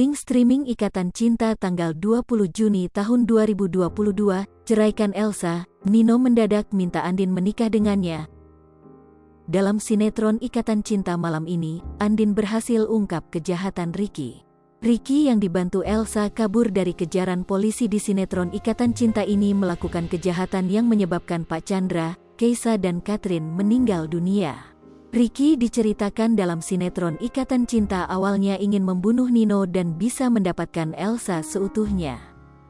Link streaming Ikatan Cinta tanggal 20 Juni tahun 2022, ceraikan Elsa, Nino mendadak minta Andin menikah dengannya. Dalam sinetron Ikatan Cinta malam ini, Andin berhasil ungkap kejahatan Ricky. Ricky yang dibantu Elsa kabur dari kejaran polisi di sinetron Ikatan Cinta ini melakukan kejahatan yang menyebabkan Pak Chandra, Keisa dan Catherine meninggal dunia. Ricky diceritakan dalam sinetron Ikatan Cinta awalnya ingin membunuh Nino dan bisa mendapatkan Elsa seutuhnya.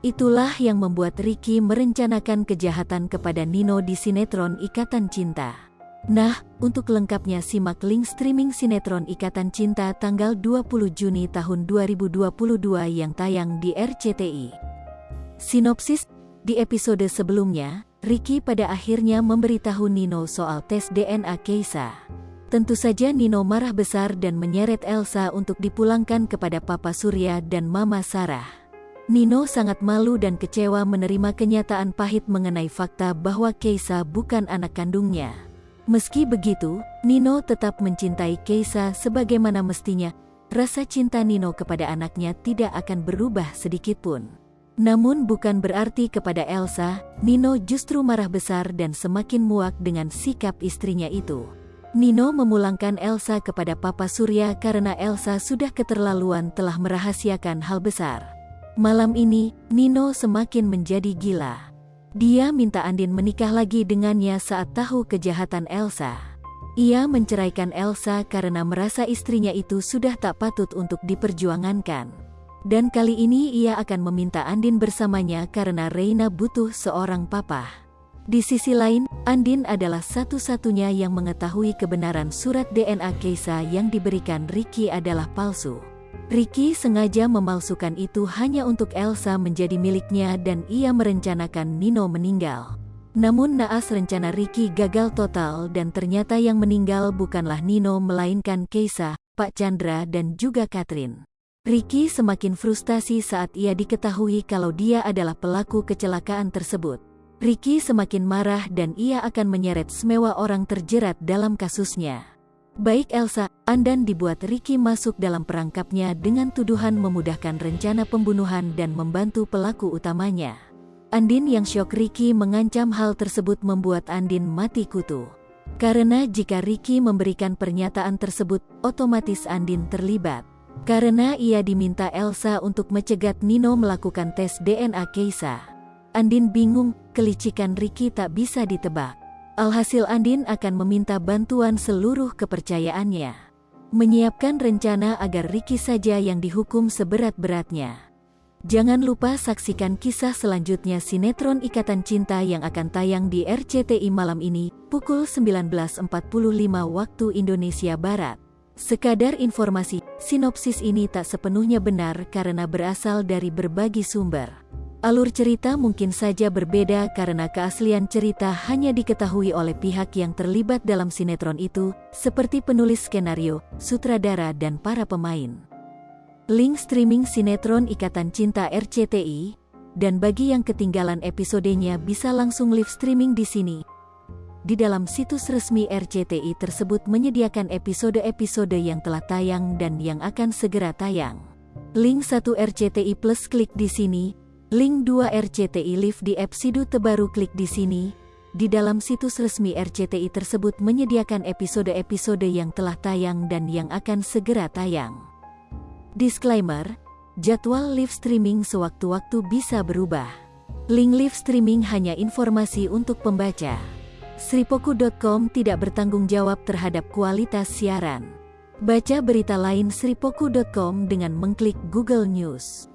Itulah yang membuat Ricky merencanakan kejahatan kepada Nino di sinetron Ikatan Cinta. Nah, untuk lengkapnya simak link streaming sinetron Ikatan Cinta tanggal 20 Juni tahun 2022 yang tayang di RCTI. Sinopsis, di episode sebelumnya, Ricky pada akhirnya memberitahu Nino soal tes DNA Keisa. Tentu saja Nino marah besar dan menyeret Elsa untuk dipulangkan kepada Papa Surya dan Mama Sarah. Nino sangat malu dan kecewa menerima kenyataan pahit mengenai fakta bahwa Keisa bukan anak kandungnya. Meski begitu, Nino tetap mencintai Keisa sebagaimana mestinya. Rasa cinta Nino kepada anaknya tidak akan berubah sedikitpun. Namun bukan berarti kepada Elsa, Nino justru marah besar dan semakin muak dengan sikap istrinya itu. Nino memulangkan Elsa kepada Papa Surya karena Elsa sudah keterlaluan telah merahasiakan hal besar. Malam ini, Nino semakin menjadi gila. Dia minta Andin menikah lagi dengannya saat tahu kejahatan Elsa. Ia menceraikan Elsa karena merasa istrinya itu sudah tak patut untuk diperjuangankan. Dan kali ini ia akan meminta Andin bersamanya karena Reina butuh seorang papa. Di sisi lain, Andin adalah satu-satunya yang mengetahui kebenaran surat DNA Keisa yang diberikan Ricky adalah palsu. Ricky sengaja memalsukan itu hanya untuk Elsa menjadi miliknya dan ia merencanakan Nino meninggal. Namun naas rencana Ricky gagal total dan ternyata yang meninggal bukanlah Nino melainkan Keisa, Pak Chandra dan juga Catherine. Ricky semakin frustasi saat ia diketahui kalau dia adalah pelaku kecelakaan tersebut. Ricky semakin marah dan ia akan menyeret semua orang terjerat dalam kasusnya. Baik Elsa, Andan dibuat Ricky masuk dalam perangkapnya dengan tuduhan memudahkan rencana pembunuhan dan membantu pelaku utamanya. Andin yang syok Ricky mengancam hal tersebut membuat Andin mati kutu. Karena jika Ricky memberikan pernyataan tersebut, otomatis Andin terlibat. Karena ia diminta Elsa untuk mencegat Nino melakukan tes DNA Keisa. Andin bingung, kelicikan Ricky tak bisa ditebak. Alhasil Andin akan meminta bantuan seluruh kepercayaannya. Menyiapkan rencana agar Ricky saja yang dihukum seberat-beratnya. Jangan lupa saksikan kisah selanjutnya sinetron Ikatan Cinta yang akan tayang di RCTI malam ini, pukul 19.45 waktu Indonesia Barat. Sekadar informasi, sinopsis ini tak sepenuhnya benar karena berasal dari berbagai sumber. Alur cerita mungkin saja berbeda karena keaslian cerita hanya diketahui oleh pihak yang terlibat dalam sinetron itu, seperti penulis skenario, sutradara dan para pemain. Link streaming sinetron Ikatan Cinta RCTI, dan bagi yang ketinggalan episodenya bisa langsung live streaming di sini. Di dalam situs resmi RCTI tersebut menyediakan episode-episode yang telah tayang dan yang akan segera tayang. Link 1 RCTI Plus klik di sini. Link 2 RCTI Live di episode terbaru klik di sini. Di dalam situs resmi RCTI tersebut menyediakan episode-episode yang telah tayang dan yang akan segera tayang. Disclaimer, jadwal live streaming sewaktu-waktu bisa berubah. Link live streaming hanya informasi untuk pembaca. Sripoku.com tidak bertanggung jawab terhadap kualitas siaran. Baca berita lain Sripoku.com dengan mengklik Google News.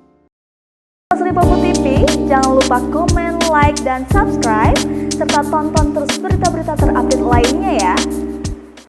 Sripoku TV, jangan lupa komen, like, dan subscribe, serta tonton terus berita-berita terupdate lainnya ya.